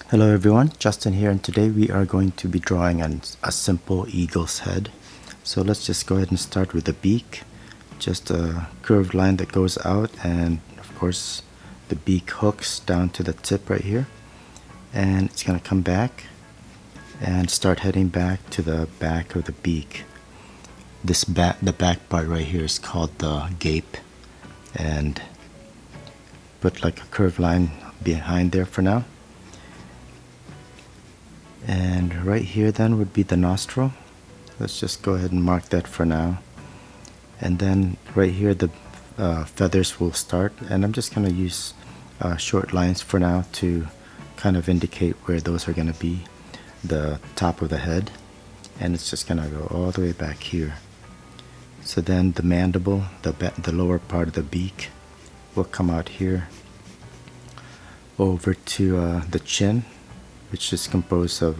Hello everyone, Justin here, and today we are going to be drawing a simple eagle's head. So let's just go ahead and start with the beak. Just a curved line that goes out, and of course the beak hooks down to the tip right here. And it's going to come back and start heading back to the back of the beak. The back part right here is called the gape, and put like a curved line behind there for now. And right here then would be the nostril. Let's just go ahead and mark that for now. And then right here the feathers will start, and I'm just going to use short lines for now to kind of indicate where those are going to be. The top of the head, and it's just going to go all the way back here. So then the mandible, the lower part of the beak, will come out here over to the chin, which is composed of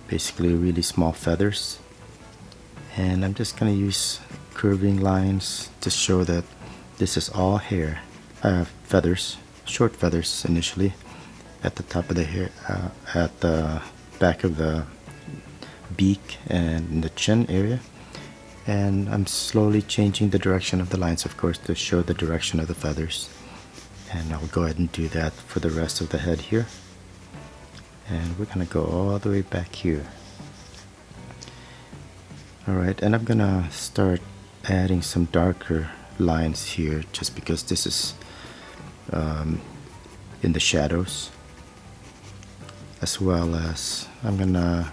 basically really small feathers. And I'm just going to use curving lines to show that this is all hair, feathers, short feathers initially at the top of the hair, at the back of the beak and in the chin area. And I'm slowly changing the direction of the lines, of course, to show the direction of the feathers. And I'll go ahead and do that for the rest of the head here. And we're going to go all the way back here. Alright, and I'm going to start adding some darker lines here, just because this is in the shadows, as well as I'm going to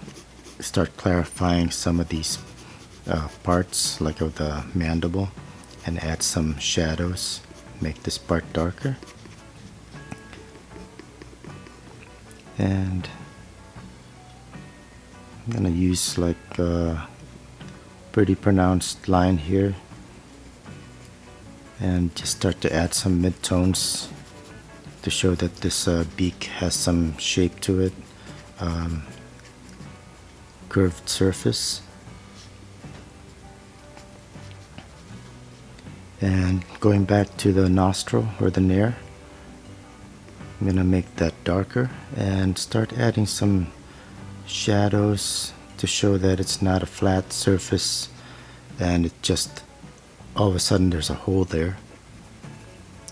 start clarifying some of these parts, like of the mandible, and add some shadows, make this part darker. And I'm gonna use like a pretty pronounced line here, and just start to add some midtones to show that this beak has some shape to it, curved surface. And going back to the nostril or the nair, I'm going to make that darker and start adding some shadows to show that it's not a flat surface and it just all of a sudden there's a hole there.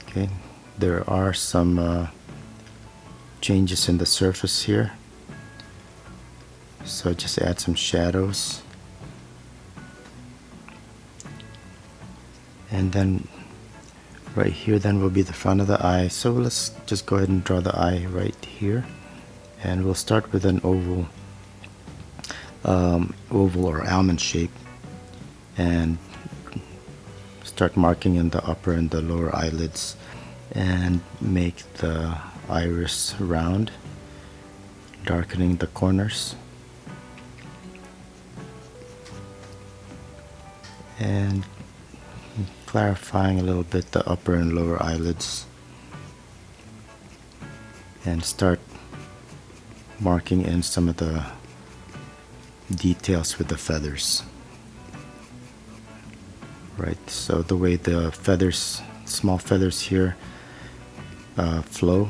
Okay, there are some changes in the surface here, so just add some shadows. And then right here then will be the front of the eye. So let's just go ahead and draw the eye right here, and we'll start with an oval or almond shape, and start marking in the upper and the lower eyelids, and make the iris round, darkening the corners, and clarifying a little bit the upper and lower eyelids, and start marking in some of the details with the feathers. Right, so the way the feathers, small feathers here, flow,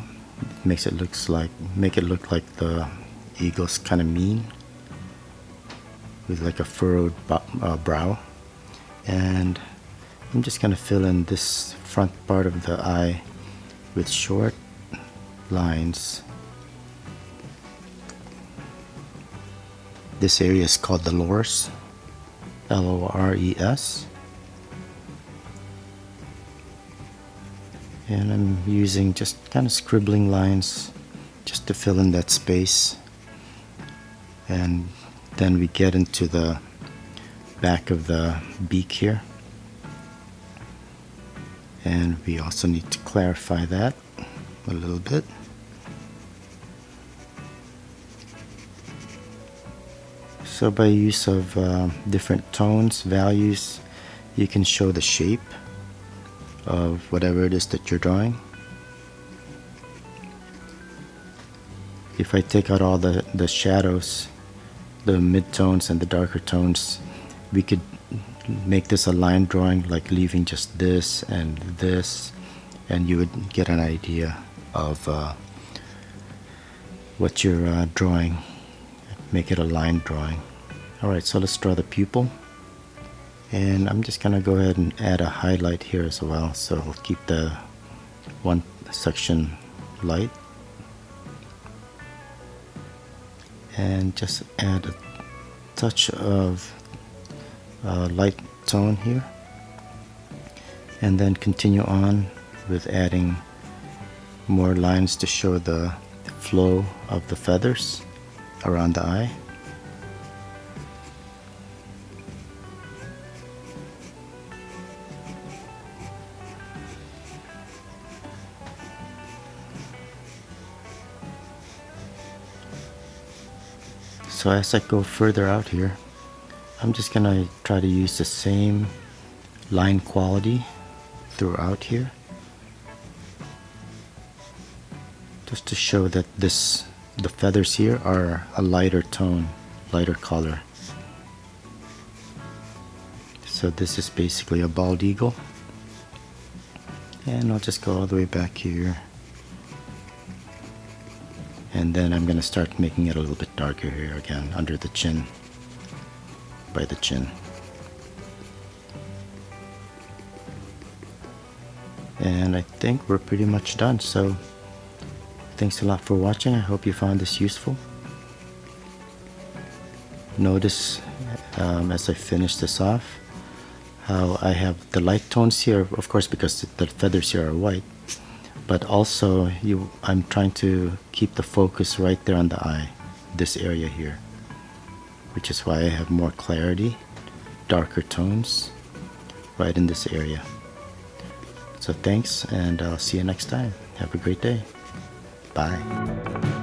make it look like the eagle's kind of mean, with like a furrowed brow. And I'm just going to fill in this front part of the eye with short lines. This area is called the lores, L-O-R-E-S. And I'm using just kind of scribbling lines just to fill in that space. And then we get into the back of the beak here. And we also need to clarify that a little bit. So by use of different tones, values, you can show the shape of whatever it is that you're drawing. If I take out all the shadows, the mid-tones and the darker tones, we could make this a line drawing, like leaving just this, and you would get an idea of what you're drawing. Make it a line drawing. Alright, so let's draw the pupil. And I'm just gonna go ahead and add a highlight here as well, so we'll keep the one section light. And just add a touch of light tone here. And then continue on with adding more lines to show the flow of the feathers around the eye. So as I go further out here, I'm just gonna try to use the same line quality throughout here, just to show that the feathers here are a lighter tone, lighter color. So this is basically a bald eagle, and I'll just go all the way back here, and then I'm gonna start making it a little bit darker here again under the chin, by the chin. And I think we're pretty much done. So thanks a lot for watching. I hope you found this useful. Notice as I finish this off how I have the light tones here, of course, because the feathers here are white, but also I'm trying to keep the focus right there on the eye, this area here, which is why I have more clarity, darker tones right in this area. So thanks, and I'll see you next time. Have a great day. Bye.